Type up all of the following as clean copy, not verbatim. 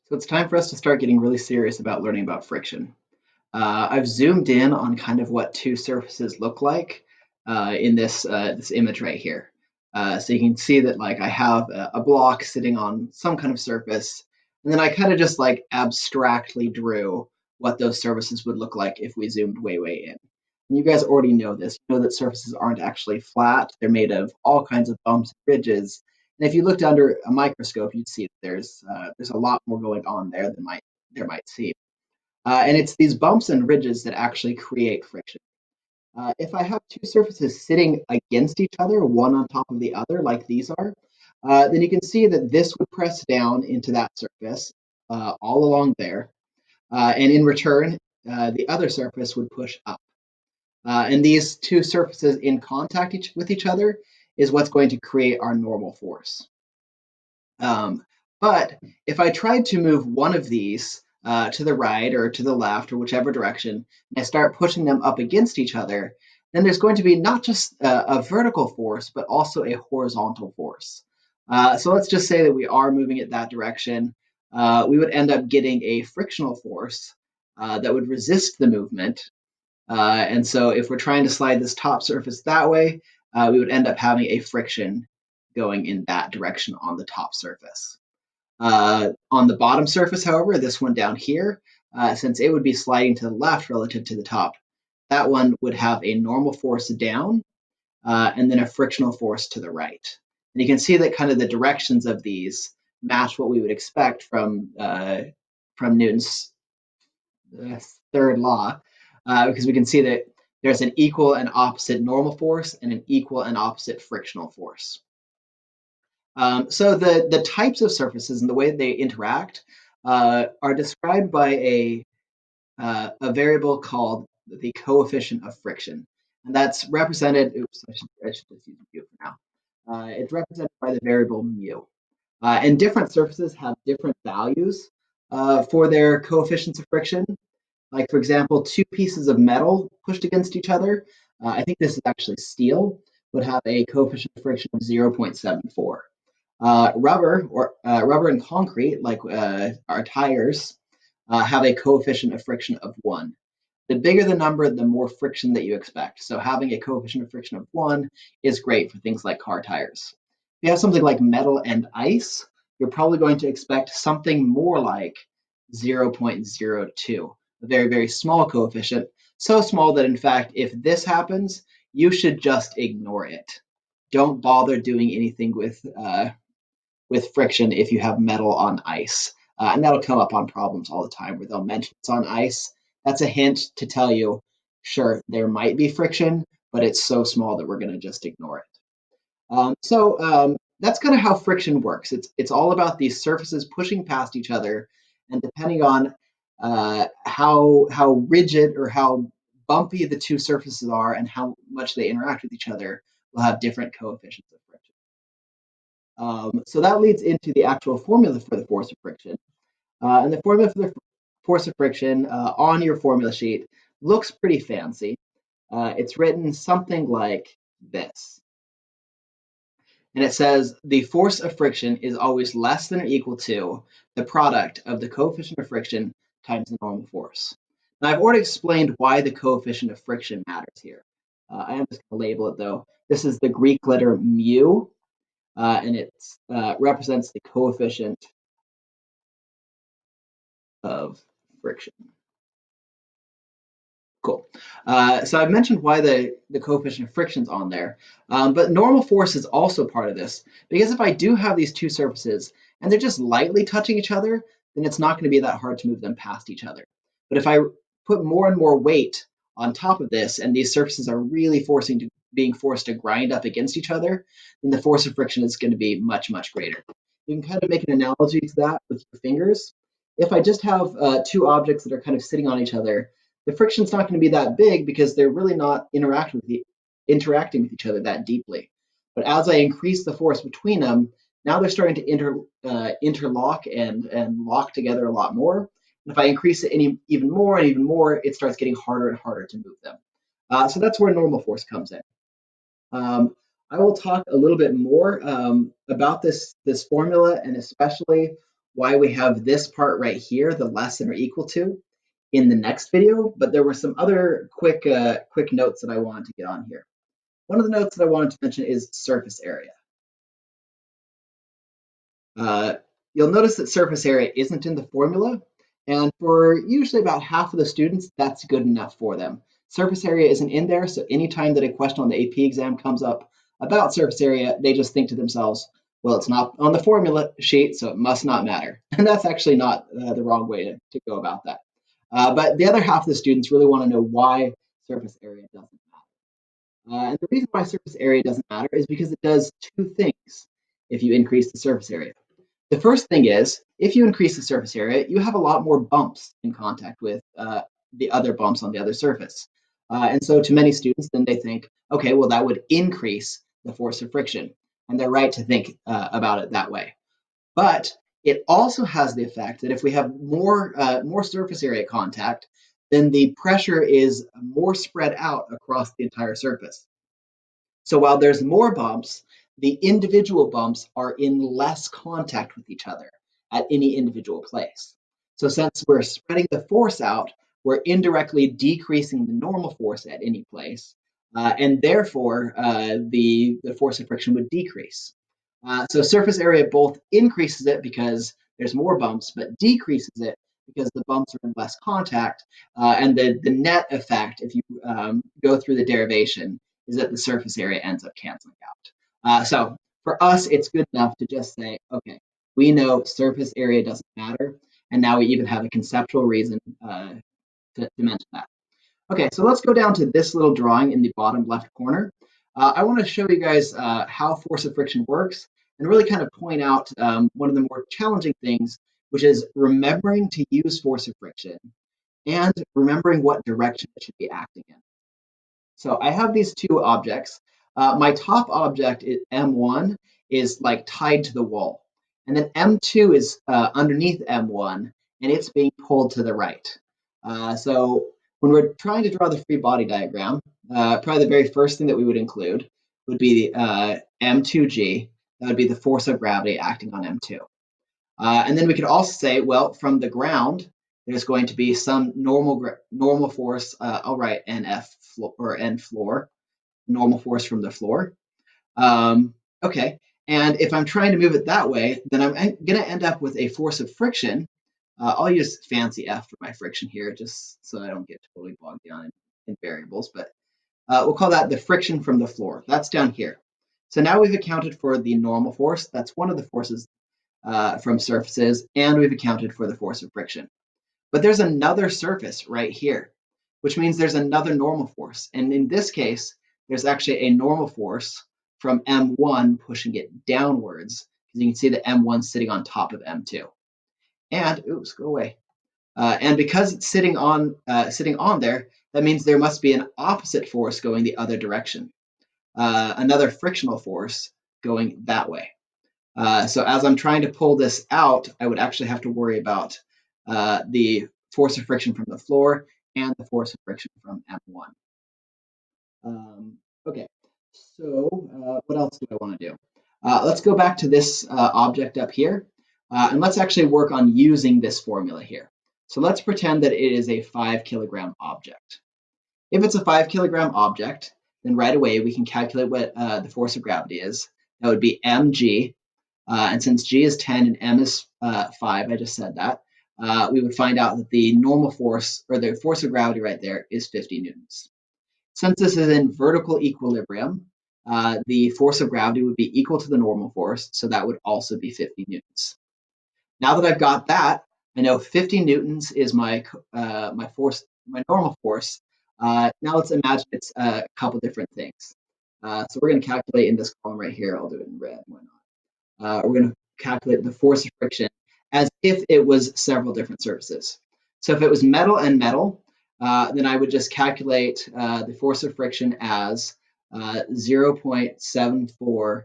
So it's time for us to start getting really serious about learning about friction. I've zoomed in on kind of what two surfaces look like in this image right here. So you can see that like I have a block sitting on some kind of surface, and then I kind of just like abstractly drew what those surfaces would look like if we zoomed way in. And you guys already know this. You know that surfaces aren't actually flat. They're made of all kinds of bumps and ridges. And if you looked under a microscope, you'd see that there's a lot more going on there than there might seem. And it's these bumps and ridges that actually create friction. If I have two surfaces sitting against each other, one on top of the other, like these are, then you can see that this would press down into that surface all along there. And in return, the other surface would push up. And these two surfaces in contact with each other is what's going to create our normal force. But if I tried to move one of these to the right or to the left or whichever direction, and I start pushing them up against each other, then there's going to be not just a vertical force, but also a horizontal force. So let's just say that we are moving it that direction. We would end up getting a frictional force that would resist the movement. And so if we're trying to slide this top surface that way, we would end up having a friction going in that direction on the top surface. On the bottom surface, however, this one down here, since it would be sliding to the left relative to the top, that one would have a normal force down and then a frictional force to the right. And you can see that kind of the directions of these match what we would expect from Newton's third law, because we can see that there's an equal and opposite normal force and an equal and opposite frictional force. So the types of surfaces and the way they interact are described by a variable called the coefficient of friction. And that's represented, oops, I should just use mu for now. It's represented by the variable mu. And different surfaces have different values for their coefficients of friction. Like, for example, two pieces of metal pushed against each other, I think this is actually steel, would have a coefficient of friction of 0.74. Rubber and concrete, like our tires, have a coefficient of friction of 1. The bigger the number, the more friction that you expect. So having a coefficient of friction of 1 is great for things like car tires. If you have something like metal and ice, you're probably going to expect something more like 0.02, a very small coefficient, so small that in fact, if this happens, you should just ignore it. Don't bother doing anything with friction if you have metal on ice. And that'll come up on problems all the time where they'll mention it's on ice. That's a hint to tell you, sure, there might be friction, but it's so small that we're going to just ignore it. That's kind of how friction works. It's all about these surfaces pushing past each other, and depending on how rigid or how bumpy the two surfaces are and how much they interact with each other, will have different coefficients of friction. So that leads into the actual formula for the force of friction. And the formula for the force of friction on your formula sheet looks pretty fancy. It's written something like this. And it says the force of friction is always less than or equal to the product of the coefficient of friction times the normal force. Now, I've already explained why the coefficient of friction matters here. I am just going to label it though. This is the Greek letter mu, and it represents the coefficient of friction. Cool. So I've mentioned why the coefficient of friction is on there, but normal force is also part of this, because if I do have these two surfaces and they're just lightly touching each other, then it's not going to be that hard to move them past each other. But if I put more and more weight on top of this and these surfaces are really being forced to grind up against each other, then the force of friction is going to be much greater. You can kind of make an analogy to that with your fingers. If I just have two objects that are kind of sitting on each other, the friction's not going to be that big because they're really not interacting with each other that deeply. But as I increase the force between them, now they're starting to interlock and lock together a lot more. And if I increase it even more and even more, it starts getting harder and harder to move them. So that's where normal force comes in. I will talk a little bit more about this formula and especially why we have this part right here, the less than or equal to, in the next video, but there were some other quick notes that I wanted to get on here. One of the notes that I wanted to mention is surface area. Uh, you'll notice that surface area isn't in the formula, and for usually about half of the students, that's good enough for them. Surface area isn't in there, so anytime that a question on the AP exam comes up about surface area, they just think to themselves, well, it's not on the formula sheet, so it must not matter. And that's actually not the wrong way to go about that. But the other half of the students really want to know why surface area doesn't matter. And the reason why surface area doesn't matter is because it does two things if you increase the surface area. The first thing is, if you increase the surface area, you have a lot more bumps in contact with the other bumps on the other surface. And so to many students, then they think, okay, well, that would increase the force of friction. And they're right to think about it that way. But it also has the effect that if we have more surface area contact, then the pressure is more spread out across the entire surface. So while there's more bumps, the individual bumps are in less contact with each other at any individual place. So since we're spreading the force out, we're indirectly decreasing the normal force at any place, and therefore the force of friction would decrease. So surface area both increases it because there's more bumps, but decreases it because the bumps are in less contact. And the net effect, if you go through the derivation, is that the surface area ends up canceling out. So for us, it's good enough to just say, okay, we know surface area doesn't matter. And now we even have a conceptual reason to mention that. Okay, so let's go down to this little drawing in the bottom left corner. I want to show you guys how force of friction works and really kind of point out one of the more challenging things, which is remembering to use force of friction and remembering what direction it should be acting in. So I have these two objects. My top object, M1, is like tied to the wall. And then M2 is underneath M1, and it's being pulled to the right. So when we're trying to draw the free body diagram, probably the very first thing that we would include would be M2G. That would be the force of gravity acting on M2. And then we could also say, well, from the ground, there's going to be some normal force. I'll write NF or N floor, normal force from the floor. Okay, and if I'm trying to move it that way, then I'm going to end up with a force of friction. I'll use fancy F for my friction here, just so I don't get totally bogged down in variables. But we'll call that the friction from the floor. That's down here. So now we've accounted for the normal force. That's one of the forces from surfaces, and we've accounted for the force of friction. But there's another surface right here, which means there's another normal force. And in this case, there's actually a normal force from M1 pushing it downwards, because you can see that M1 sitting on top of M2. And, oops, go away. And because it's sitting on there, that means there must be an opposite force going the other direction, another frictional force going that way. So as I'm trying to pull this out, I would actually have to worry about the force of friction from the floor and the force of friction from M1. Okay, so what else do I want to do? Let's go back to this object up here, and let's actually work on using this formula here. So let's pretend that it is a 5 kilogram object. If it's a 5 kilogram object, then right away we can calculate what the force of gravity is. That would be mg. And since g is 10 and m is 5, I just said that, we would find out that the normal force, or the force of gravity right there, is 50 newtons. Since this is in vertical equilibrium, the force of gravity would be equal to the normal force, so that would also be 50 newtons. Now that I've got that, I know 50 newtons is my force, my normal force. Now let's imagine it's a couple different things. So we're going to calculate in this column right here. I'll do it in red. Why not? We're going to calculate the force of friction as if it was several different surfaces. So if it was metal and metal, then I would just calculate the force of friction as 0.74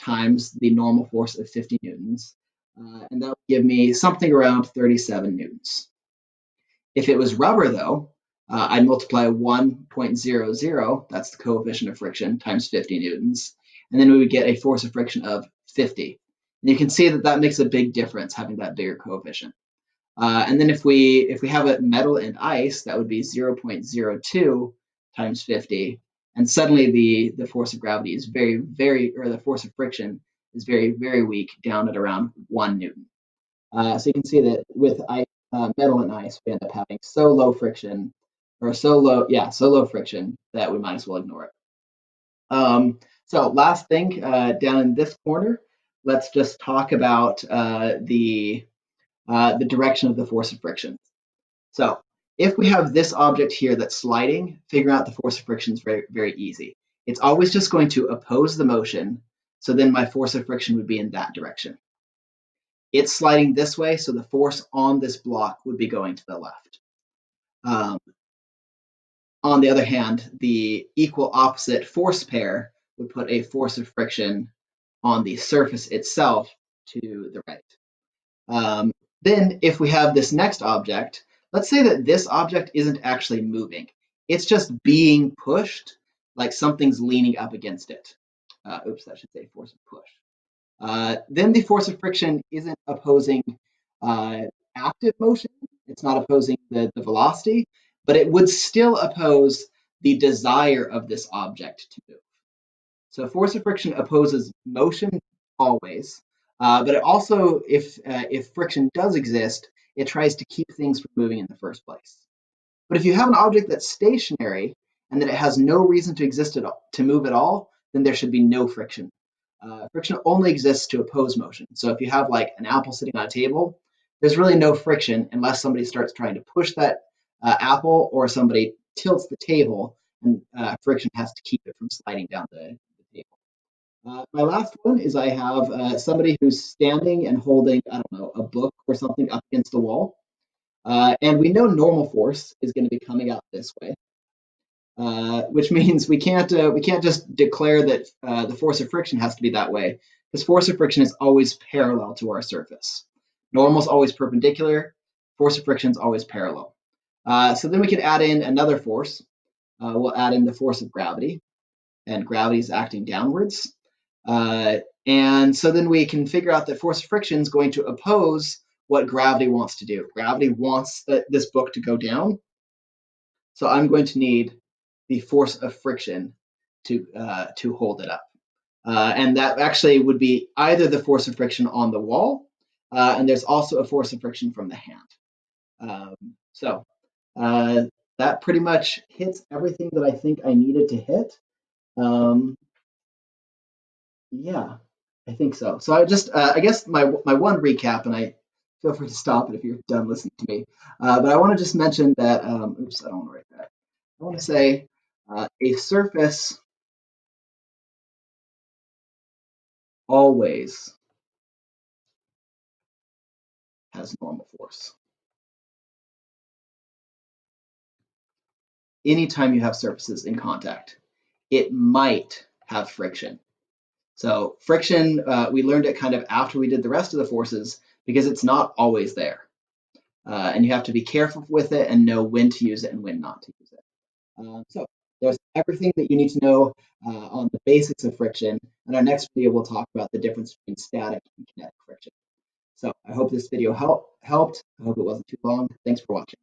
times the normal force of 50 newtons. And that would give me something around 37 newtons. If it was rubber, though, I'd multiply 1.00, that's the coefficient of friction, times 50 newtons. And then we would get a force of friction of 50. And you can see that that makes a big difference having that bigger coefficient. And then if we have a metal and ice, that would be 0.02 times 50, and suddenly the force of gravity is or the force of friction is very weak, down at around 1 Newton. So you can see that with metal and ice, we end up having so low friction, so low friction that we might as well ignore it. So last thing, down in this corner, let's just talk about the direction of the force of friction. So if we have this object here that's sliding, figuring out the force of friction is very easy. It's always just going to oppose the motion, so then my force of friction would be in that direction. It's sliding this way, so the force on this block would be going to the left. On the other hand, the equal opposite force pair would put a force of friction on the surface itself to the right. Then if we have this next object, let's say that this object isn't actually moving. It's just being pushed, like something's leaning up against it. Oops, I should say force of push. Then the force of friction isn't opposing active motion. It's not opposing the velocity, but it would still oppose the desire of this object to move. So force of friction opposes motion always, but it also, if friction does exist, it tries to keep things from moving in the first place. But if you have an object that's stationary and that it has no reason to exist to move at all, then there should be no friction. Friction only exists to oppose motion. So if you have like an apple sitting on a table, there's really no friction unless somebody starts trying to push that apple or somebody tilts the table, and friction has to keep it from sliding down the table. My last one is I have somebody who's standing and holding, I don't know, a book or something up against the wall. And we know normal force is going to be coming out this way, which means we can't just declare that the force of friction has to be that way, because force of friction is always parallel to our surface. Normal is always perpendicular. Force of friction is always parallel. So then we can add in another force. We'll add in the force of gravity, and gravity is acting downwards. And so then we can figure out that force of friction is going to oppose what gravity wants to do. Gravity wants this book to go down. So I'm going to need the force of friction to hold it up. And that actually would be either the force of friction on the wall, and there's also a force of friction from the hand. So that pretty much hits everything that I think I needed to hit. Yeah, I think so. So I guess my one recap, and I feel free to stop it if you're done listening to me. But I want to just mention that, oops, I don't want to write that. I want to say a surface always has normal force. Anytime you have surfaces in contact, it might have friction. So friction, we learned it kind of after we did the rest of the forces because it's not always there. And you have to be careful with it and know when to use it and when not to use it. So there's everything that you need to know on the basics of friction. In our next video, we'll talk about the difference between static and kinetic friction. So I hope this video helped. I hope it wasn't too long. Thanks for watching.